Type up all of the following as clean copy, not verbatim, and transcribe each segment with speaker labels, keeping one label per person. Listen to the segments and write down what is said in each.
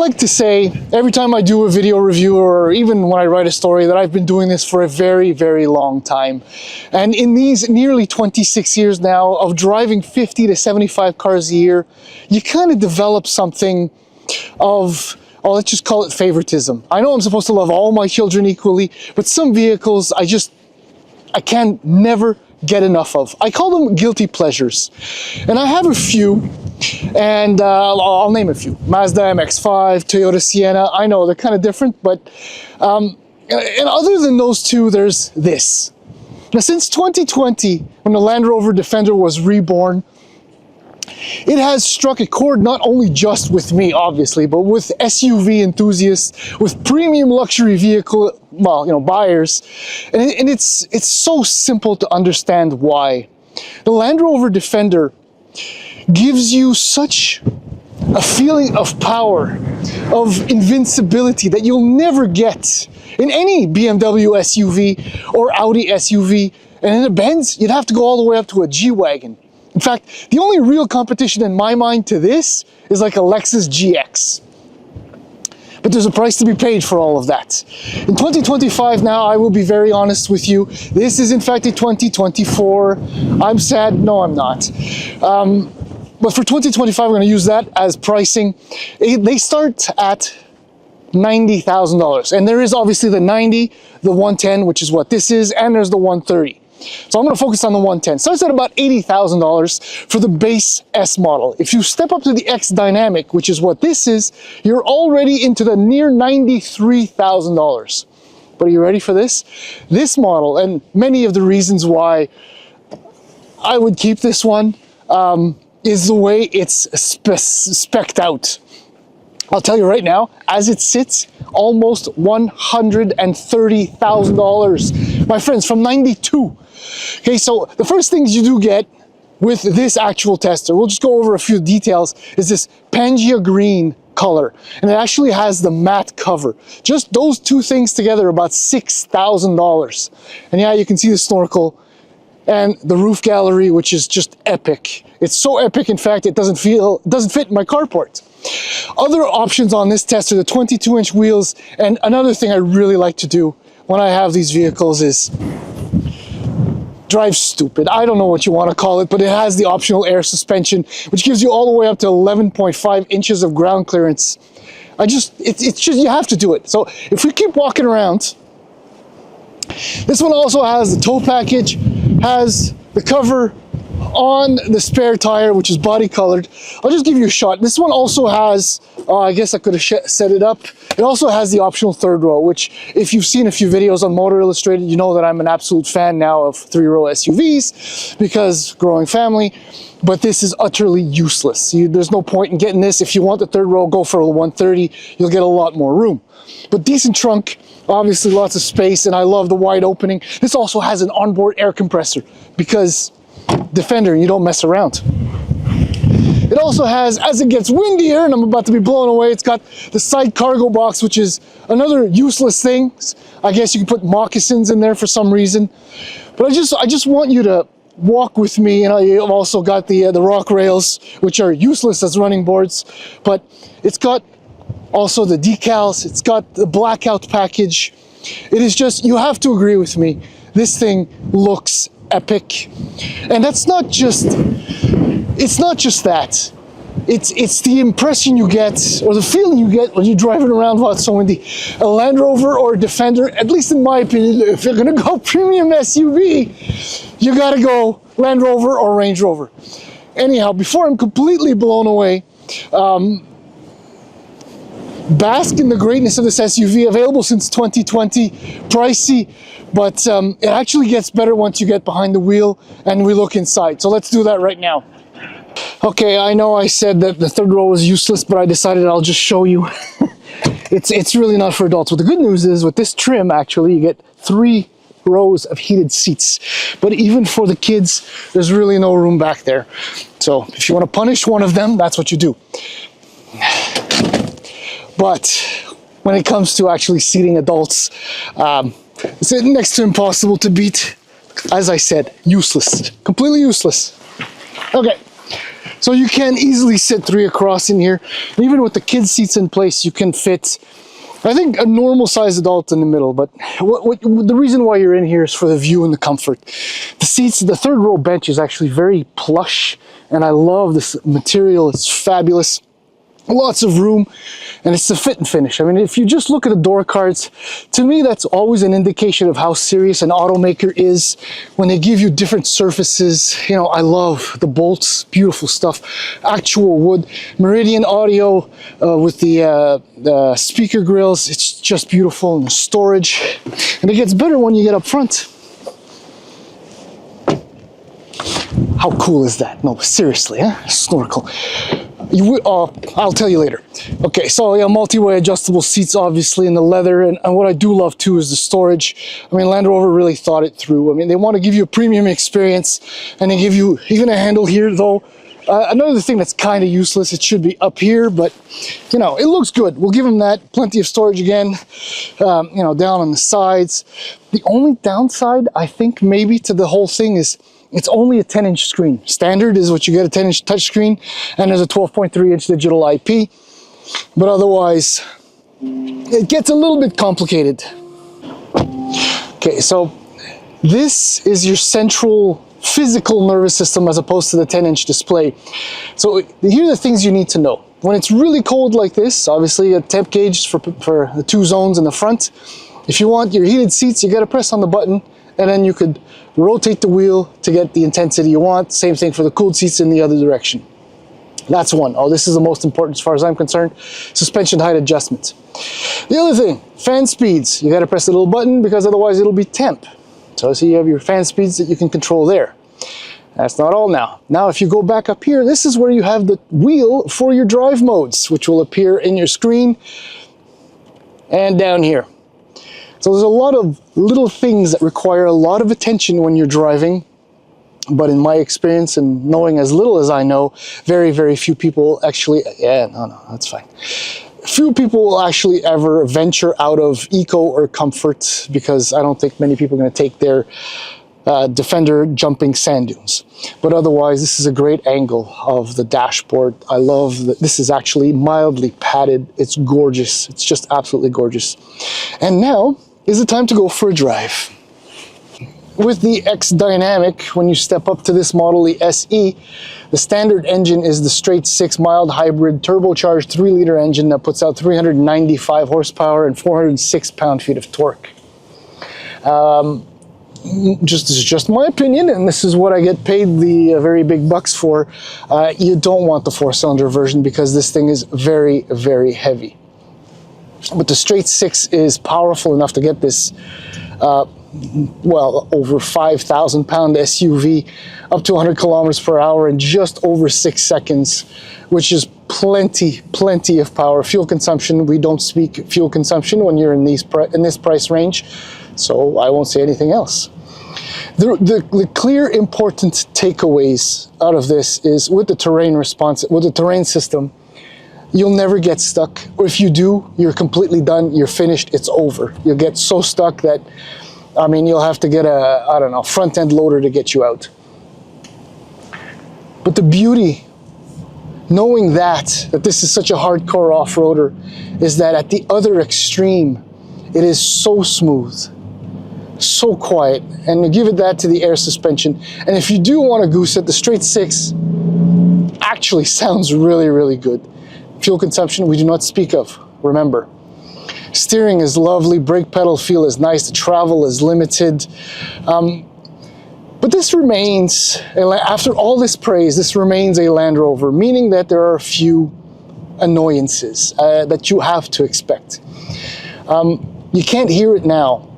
Speaker 1: like to say every time I do a video review or even when I write a story that I've been doing this for a very, very long time. And in these nearly 26 years now of driving 50 to 75 cars a year, you kind of develop something of, oh, let's just call it favoritism. I know I'm supposed to love all my children equally, but some vehicles I can never get enough of. I call them guilty pleasures. And I have a few, and I'll name a few. Mazda MX-5, Toyota Sienna. I know they're kind of different, but and other than those two, there's this. Now, since 2020, when the Land Rover Defender was reborn, it has struck a chord not only just with me, obviously, but with SUV enthusiasts, with premium luxury vehicle, well, you know, buyers. And it's so simple to understand why. The Land Rover Defender gives you such a feeling of power, of invincibility that you'll never get in any BMW SUV or Audi SUV. And in a Benz, you'd have to go all the way up to a G-Wagon. In fact, the only real competition in my mind to this is like a Lexus GX. But there's a price to be paid for all of that. In 2025 now, I will be very honest with you, this is in fact a 2024. I'm sad, no I'm not. But for 2025, we're gonna use that as pricing. They start at $90,000. And there is obviously the 90, the 110, which is what this is, and there's the 130. So I'm going to focus on the 110. Starts at about $80,000 for the base S model. If you step up to the X Dynamic, which is what this is, you're already into the near $93,000. But are you ready for this? This model, and many of the reasons why I would keep this one, is the way it's spec'd out. I'll tell you right now, as it sits, almost $130,000. My friends, from 92. Okay, so the first things you do get with this actual tester, we'll just go over a few details, is this Pangea green color. And it actually has the matte cover. Just those two things together are about $6,000. And yeah, you can see the snorkel and the roof gallery, which is just epic. It's so epic, in fact, it doesn't fit in my carport. Other options on this tester, the 22-inch wheels, and another thing I really like to do when I have these vehicles is drive stupid. I don't know what you want to call it, but it has the optional air suspension, which gives you all the way up to 11.5 inches of ground clearance. It's just, you have to do it. So if we keep walking around, this one also has the tow package, has the cover on the spare tire, which is body colored. I'll just give you a shot. This one also has, I guess I could have set it up. It also has the optional third row, which if you've seen a few videos on Motor Illustrated, you know that I'm an absolute fan now of three-row SUVs because growing family, but this is utterly useless. There's no point in getting this. If you want the third row, go for a 130. You'll get a lot more room. But decent trunk, obviously lots of space, and I love the wide opening. This also has an onboard air compressor because Defender, you don't mess around. It also has, as it gets windier, and I'm about to be blown away, it's got the side cargo box, which is another useless thing. I guess you can put moccasins in there for some reason. But I just want you to walk with me, and I've also got the rock rails, which are useless as running boards. But it's got also the decals, it's got the blackout package. It is just, you have to agree with me, this thing looks epic. And that's not just, it's not just that. It's the impression you get, or the feeling you get when you're driving around while it's so windy. A Land Rover or a Defender, at least in my opinion, if you're gonna go premium SUV, you gotta go Land Rover or Range Rover. Anyhow, before I'm completely blown away, bask in the greatness of this SUV, available since 2020, pricey, but it actually gets better once you get behind the wheel and we look inside. So let's do that right now. Okay, I know I said that the third row was useless, but I decided I'll just show you. It's really not for adults. But the good news is with this trim, actually, you get 3 rows of heated seats. But even for the kids, there's really no room back there. So if you want to punish one of them, that's what you do. But when it comes to actually seating adults, it's next to impossible to beat. As I said, useless, completely useless. Okay, So you can easily sit 3 across in here. Even with the kids seats in place, you can fit, I think, a normal sized adult in the middle. But the reason why you're in here is for the view and the comfort. The seats, the 3rd row bench is actually very plush, and I love this material. It's fabulous. Lots of room, and it's the fit and finish. I mean, if you just look at the door cards, to me that's always an indication of how serious an automaker is when they give you different surfaces. You know, I love the bolts, beautiful stuff, actual wood, Meridian audio with the speaker grills. It's just beautiful, and the storage, and it gets better when you get up front. How cool is that? No, seriously, huh? Snorkel. I'll tell you later. Okay, so yeah, multi-way adjustable seats, obviously, in the leather, and what I do love too is the storage. I mean, Land Rover really thought it through. I mean, they want to give you a premium experience, and they give you even a handle here, though. Another thing that's kind of useless, it should be up here, but you know, it looks good. We'll give them that. Plenty of storage again, you know, down on the sides. The only downside, I think, maybe to the whole thing is it's only a 10-inch screen. Standard is what you get, a 10-inch touchscreen, and there's a 12.3-inch digital IP. But otherwise, it gets a little bit complicated. Okay, so this is your central physical nervous system as opposed to the 10-inch display. So here are the things you need to know. When it's really cold like this, obviously a temp gauge for the 2 zones in the front. If you want your heated seats, you got to press on the button, and then you could rotate the wheel to get the intensity you want. Same thing for the cooled seats in the other direction. That's one. Oh, this is the most important as far as I'm concerned. Suspension height adjustment. The other thing, fan speeds. You got to press the little button because otherwise it'll be temp. So see, you have your fan speeds that you can control there. That's not all now. Now, if you go back up here, this is where you have the wheel for your drive modes, which will appear in your screen and down here. So there's a lot of little things that require a lot of attention when you're driving, but in my experience and knowing as little as I know, very, very few people actually, no, that's fine. Few people will actually ever venture out of eco or comfort, because I don't think many people are going to take their Defender jumping sand dunes. But otherwise, this is a great angle of the dashboard. I love that this is actually mildly padded. It's gorgeous. It's just absolutely gorgeous. And now is the time to go for a drive. With the X Dynamic, when you step up to this model, the SE, the standard engine is the straight 6 mild hybrid turbocharged 3-liter engine that puts out 395 horsepower and 406 pound-feet of torque. This is just my opinion, and this is what I get paid the very big bucks for. You don't want the 4-cylinder version because this thing is very, very heavy. But the straight 6 is powerful enough to get this well, over 5,000 pound SUV up to 100 kilometers per hour in just over 6 seconds, which is plenty of power. Fuel consumption, we don't speak fuel consumption when you're in this price range, so I won't say anything else. The clear important takeaways out of this is with the terrain response, with the terrain system, you'll never get stuck, or if you do, you're completely done, you're finished, it's over. You'll get so stuck that, I mean, you'll have to get a, I don't know, front-end loader to get you out. But the beauty, knowing that this is such a hardcore off-roader, is that at the other extreme, it is so smooth, so quiet, and to give it that to the air suspension. And if you do want to goose it, the straight 6 actually sounds really, really good. Fuel consumption, we do not speak of, remember. Steering is lovely, brake pedal feel is nice, the travel is limited. But this remains, after all this praise, this remains a Land Rover, meaning that there are a few annoyances that you have to expect. You can't hear it now,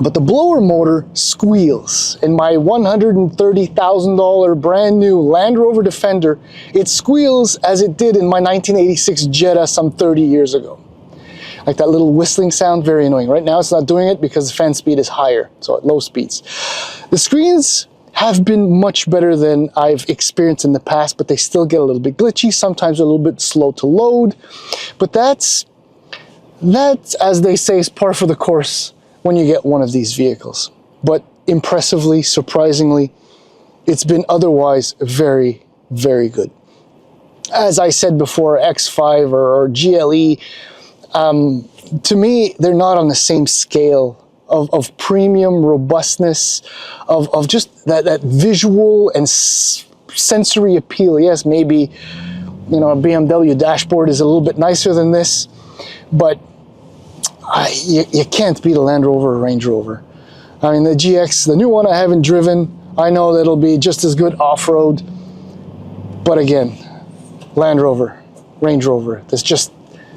Speaker 1: but the blower motor squeals. In my $130,000 brand new Land Rover Defender, it squeals as it did in my 1986 Jetta some 30 years ago. Like that little whistling sound, very annoying. Right now it's not doing it because the fan speed is higher, so at low speeds. The screens have been much better than I've experienced in the past, but they still get a little bit glitchy, sometimes a little bit slow to load. But that, as they say, is par for the course when you get one of these vehicles. But impressively, surprisingly, it's been otherwise very, very good. as I said before, X5 or GLE, to me, they're not on the same scale of premium robustness, of just that visual and sensory appeal. Yes, maybe, you know, a BMW dashboard is a little bit nicer than this, but you can't beat a Land Rover or Range Rover. I mean, the GX, the new one I haven't driven, I know that it'll be just as good off-road, but again, Land Rover, Range Rover, there's just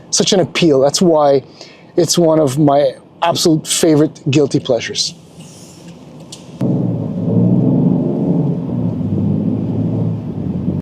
Speaker 1: such an appeal. That's why it's one of my absolute favorite guilty pleasures.